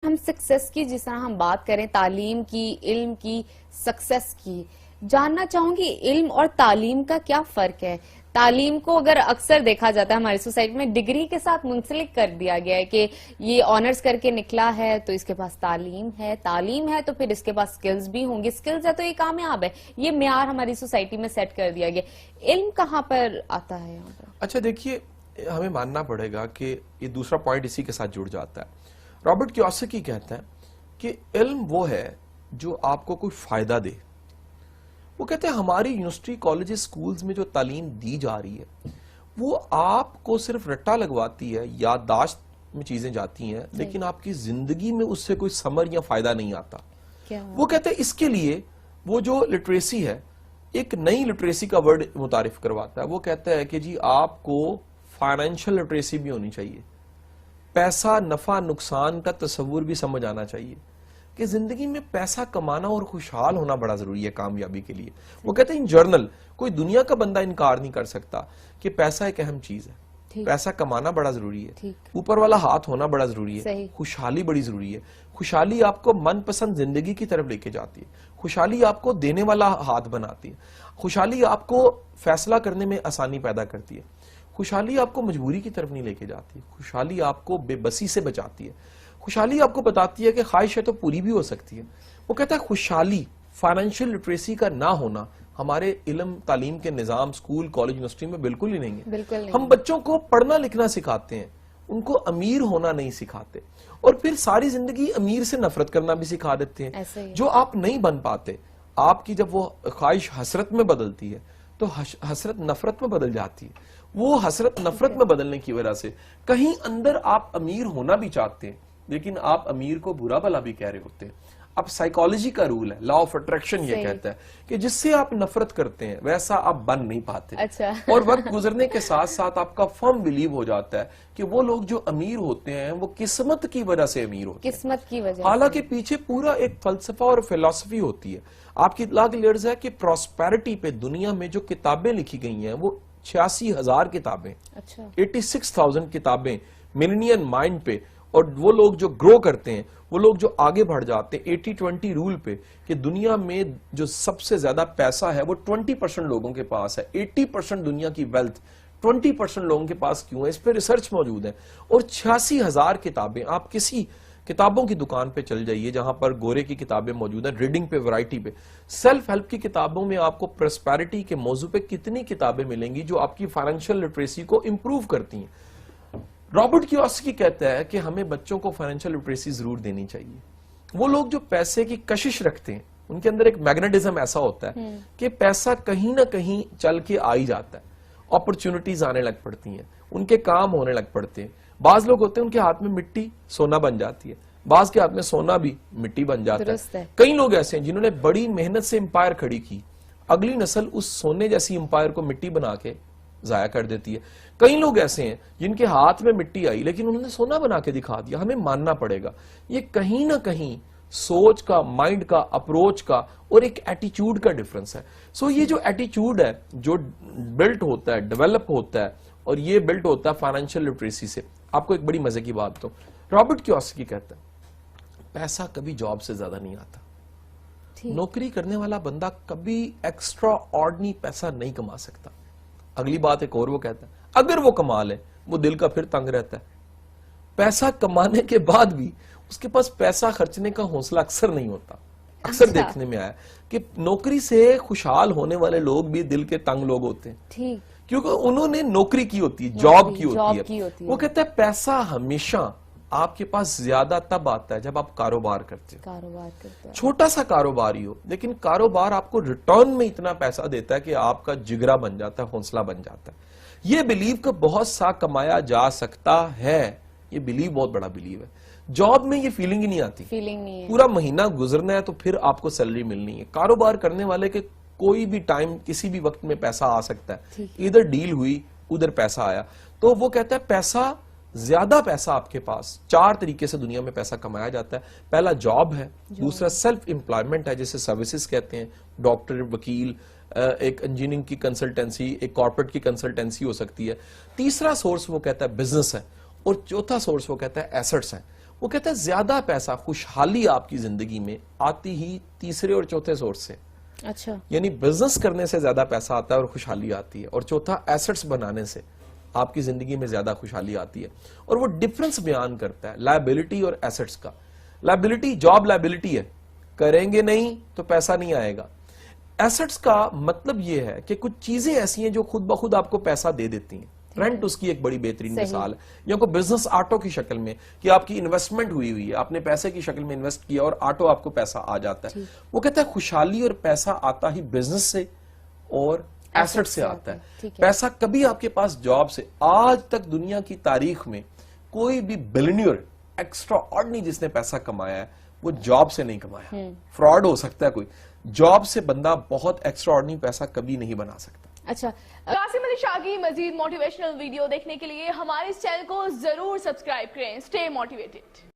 ہم سکسیس کی جس طرح ہم بات کریں تعلیم کی، علم کی، سکسیس کی، جاننا چاہوں گی علم اور تعلیم کا کیا فرق ہے؟ تعلیم کو اگر اکثر دیکھا جاتا ہے ہماری سوسائٹی میں ڈگری کے ساتھ منسلک کر دیا گیا ہے کہ یہ آنرز کر کے نکلا ہے تو اس کے پاس تعلیم ہے تو پھر اس کے پاس سکلز بھی ہوں گے، سکلز ہے تو یہ کامیاب ہے، یہ معیار ہماری سوسائٹی میں سیٹ کر دیا گیا۔ علم کہاں پر آتا ہے یہاں پر؟ اچھا دیکھیے، ہمیں ماننا پڑے گا کہ یہ دوسرا پوائنٹ اسی کے ساتھ جڑ جاتا ہے۔ رابرٹ کیوساکی کہتا ہے کہ علم وہ ہے جو آپ کو کوئی فائدہ دے۔ وہ کہتے ہیں ہماری یونیورسٹی، کالجز، سکولز میں جو تعلیم دی جا رہی ہے وہ آپ کو صرف رٹا لگواتی ہے، یادداشت میں چیزیں جاتی ہیں، لیکن آپ کی زندگی میں اس سے کوئی ثمر یا فائدہ نہیں آتا۔ وہ کہتے ہیں اس کے لیے وہ جو لٹریسی ہے، ایک نئی لٹریسی کا ورڈ متعارف کرواتا ہے۔ وہ کہتا ہے کہ جی آپ کو فائنینشل لٹریسی بھی ہونی چاہیے، پیسہ نفع نقصان کا تصور بھی سمجھ آنا چاہیے کہ زندگی میں پیسہ کمانا اور خوشحال ہونا بڑا ضروری ہے کامیابی کے لیے۔ وہ کہتے ہیں ان جرنل کوئی دنیا کا بندہ انکار نہیں کر سکتا کہ پیسہ ایک اہم چیز ہے، پیسہ کمانا بڑا ضروری ہے، اوپر والا ہاتھ ہونا بڑا ضروری ہے، خوشحالی بڑی ضروری ہے۔ خوشحالی آپ کو من پسند زندگی کی طرف لے کے جاتی ہے، خوشحالی آپ کو دینے والا ہاتھ بناتی ہے، خوشحالی آپ کو فیصلہ کرنے میں آسانی پیدا کرتی ہے، خوشحالی آپ کو مجبوری کی طرف نہیں لے کے جاتی، خوشحالی آپ کو بے بسی سے بچاتی ہے، خوشحالی آپ کو بتاتی ہے کہ خواہش ہے تو پوری بھی ہو سکتی ہے۔ وہ کہتا ہے خوشحالی، فائنینشل لٹریسی کا نہ ہونا ہمارے علم تعلیم کے نظام، سکول، کالج، یونیورسٹی میں بالکل ہی نہیں ہے۔ ہم بچوں کو پڑھنا لکھنا سکھاتے ہیں، ان کو امیر ہونا نہیں سکھاتے، اور پھر ساری زندگی امیر سے نفرت کرنا بھی سکھا دیتے ہیں۔ جو آپ نہیں بن پاتے، آپ کی جب وہ خواہش حسرت میں بدلتی ہے تو حسرت نفرت میں بدل جاتی ہے۔ وہ حسرت نفرت میں بدلنے کی وجہ سے کہیں اندر آپ امیر ہونا بھی چاہتے ہیں، لیکن آپ امیر کو برا بھلا بھی کہہ رہے ہوتے ہیں۔ اب سائیکالوجی کا رول ہے، لا آف اٹریکشن یہ کہتا ہے کہ جس سے آپ نفرت کرتے ہیں ویسا آپ بن نہیں پاتے۔ اور وقت گزرنے کے ساتھ ساتھ آپ کا فرم بلیو ہو جاتا ہے کہ وہ لوگ جو امیر ہوتے ہیں وہ قسمت کی وجہ سے امیر ہوتے ہیں، قسمت کی وجہ۔ حالانکہ پیچھے پورا ایک فلسفہ اور فلسفی ہوتی ہے۔ آپ کی اطلاع کی لرز ہے کہ پراسپیرٹی پہ دنیا میں جو کتابیں لکھی گئی ہیں وہ 86,000 کتابیں، 86,000 کتابیں ملینین مائنڈ پہ، اور وہ لوگ جو گرو کرتے ہیں، وہ لوگ جو آگے بڑھ جاتے ہیں 80-20 رول پہ، کہ دنیا میں جو سب سے زیادہ پیسہ ہے وہ 20% لوگوں کے پاس ہے، 80% دنیا کی ویلتھ 20% لوگوں کے پاس کیوں ہے، اس پہ ریسرچ موجود ہے۔ اور 86,000 کتابیں، آپ کسی کتابوں کی دکان پہ چل جائیے جہاں پر گورے کی کتابیں موجود ہیں، ریڈنگ پہ، ورائٹی پہ، سیلف ہیلپ کی کتابوں میں آپ کو پراسپیرٹی کے موضوع پہ کتنی کتابیں ملیں گی جو آپ کی فائنینشل لٹریسی کو امپروو کرتی ہیں۔ رابرٹ کیوساکی کہتا ہے کہ ہمیں بچوں کو فائنینشل لٹریسی ضرور دینی چاہیے۔ وہ لوگ جو پیسے کی کشش رکھتے ہیں ان کے اندر ایک میگنیٹزم ایسا ہوتا ہے کہ پیسہ کہیں نہ کہیں چل کے آ ہی جاتا ہے، اپرچونٹیز آنے لگ پڑتی ہیں، ان کے کام ہونے لگ پڑتے ہیں۔ بعض لوگ ہوتے ہیں ان کے ہاتھ میں مٹی سونا بن جاتی ہے، بعض کے ہاتھ میں سونا بھی مٹی بن جاتا ہے۔ کئی لوگ ایسے ہیں جنہوں نے بڑی محنت سے امپائر کھڑی کی، اگلی نسل اس سونے جیسی امپائر کو مٹی بنا کے ضائع کر دیتی ہے۔ کئی لوگ ایسے ہیں جن کے ہاتھ میں مٹی آئی لیکن انہوں نے سونا بنا کے دکھا دیا۔ ہمیں ماننا پڑے گا یہ کہیں نہ کہیں سوچ کا، مائنڈ کا، اپروچ کا اور ایک ایٹیچیوڈ کا ڈیفرنس ہے۔ سو یہ جو ایٹیچیوڈ ہے جو بلٹ ہوتا ہے، ڈیولپ ہوتا ہے، اور یہ بلٹ ہوتا ہے فائنینشل لٹریسی سے۔ آپ کو ایک بڑی مزے کی بات بتاؤں، رابرٹ کیوساکی کہتا ہے پیسہ کبھی جاب سے زیادہ نہیں آتا۔ نوکری کرنے والا بندہ کبھی ایکسٹرا آرڈنری پیسہ نہیں کما سکتا۔ اگلی بات ایک اور وہ کہتا ہے اگر وہ کما لے وہ دل کا پھر تنگ رہتا ہے۔ پیسہ کمانے کے بعد بھی اس کے پاس پیسہ خرچنے کا حوصلہ اکثر نہیں ہوتا۔ اکثر دیکھنے میں آیا کہ نوکری سے خوشحال ہونے والے لوگ بھی دل کے تنگ لوگ ہوتے ہیں، کیونکہ انہوں نے نوکری کی ہوتی ہے، جاب کی ہوتی ہے۔ وہ کہتا ہے پیسہ ہمیشہ آپ کے پاس زیادہ تب آتا ہے جب آپ کاروبار کرتے ہیں، چھوٹا سا کاروبار ہی ہو، لیکن کاروبار آپ کو ریٹرن میں اتنا پیسہ دیتا ہے کہ آپ کا جگرا بن جاتا ہے، حوصلہ بن جاتا ہے۔ یہ بلیو کہ بہت سا کمایا جا سکتا ہے، یہ بلیو بہت بڑا بلیو ہے۔ جاب میں یہ فیلنگ ہی نہیں آتی، پورا مہینہ گزرنا ہے تو پھر آپ کو سیلری ملنی ہے۔ کاروبار کرنے والے کے کوئی بھی ٹائم کسی بھی وقت میں پیسہ آ سکتا ہے، ادھر ڈیل ہوئی ادھر پیسہ آیا۔ تو وہ کہتا ہے پیسہ، زیادہ پیسہ آپ کے پاس 4 طریقے سے دنیا میں پیسہ کمایا جاتا ہے۔ پہلا جاب ہے، دوسرا سیلف امپلائمنٹ ہے جسے سروسز کہتے ہیں، ڈاکٹر، وکیل، ایک انجینئرنگ کی کنسلٹنسی، ایک کارپوریٹ کی کنسلٹنسی ہو سکتی ہے۔ تیسرا سورس وہ کہتا ہے بزنس ہے، اور چوتھا سورس وہ کہتا ہے ایسٹس ہیں۔ وہ کہتا ہے زیادہ پیسہ، خوشحالی آپ کی زندگی میں آتی ہی تیسرے اور چوتھے سورس سے. اچھا. یعنی بزنس کرنے سے زیادہ پیسہ آتا ہے اور خوشحالی آتی ہے. اور چوتھا ایسٹس بنانے سے آپ کی زندگی میں زیادہ خوشحالی آتی ہے. اور وہ ڈفرنس بیان کرتا ہے لائبلٹی اور ایسٹس کا. لائبلٹی جاب لائبلٹی ہے، کریں گے نہیں تو پیسہ نہیں آئے گا. ایسٹس کا مطلب یہ ہے کہ کچھ چیزیں ایسی ہیں جو خود بخود آپ کو پیسہ دے دیتی ہیں. رینٹ اس کی ایک بڑی بہترین مثال ہے. یا کوئی بزنس آٹو کی شکل میں کہ آپ کی انویسٹمنٹ ہوئی ہے، آپ نے پیسے کی شکل میں انویسٹ کیا اور آٹو آپ کو پیسہ آ جاتا ہے. وہ کہتا ہے خوشحالی اور پیسہ آتا ہی بزنس سے اور ایسٹ سے آتا ہے. پیسہ کبھی آپ کے پاس جاب سے، آج تک دنیا کی تاریخ میں کوئی بھی بلینئر ایکسٹرا آرڈنری جس نے پیسہ کمایا ہے وہ جاب سے نہیں کمایا. فراڈ ہو سکتا ہے کوئی، جاب سے بندہ بہت ایکسٹرا آرڈنری پیسہ کبھی نہیں بنا سکتا. اچھا. قاسم علی شاہ کی مزید موٹیویشنل ویڈیو دیکھنے کے لیے ہمارے اس چینل کو ضرور سبسکرائب کریں. Stay motivated.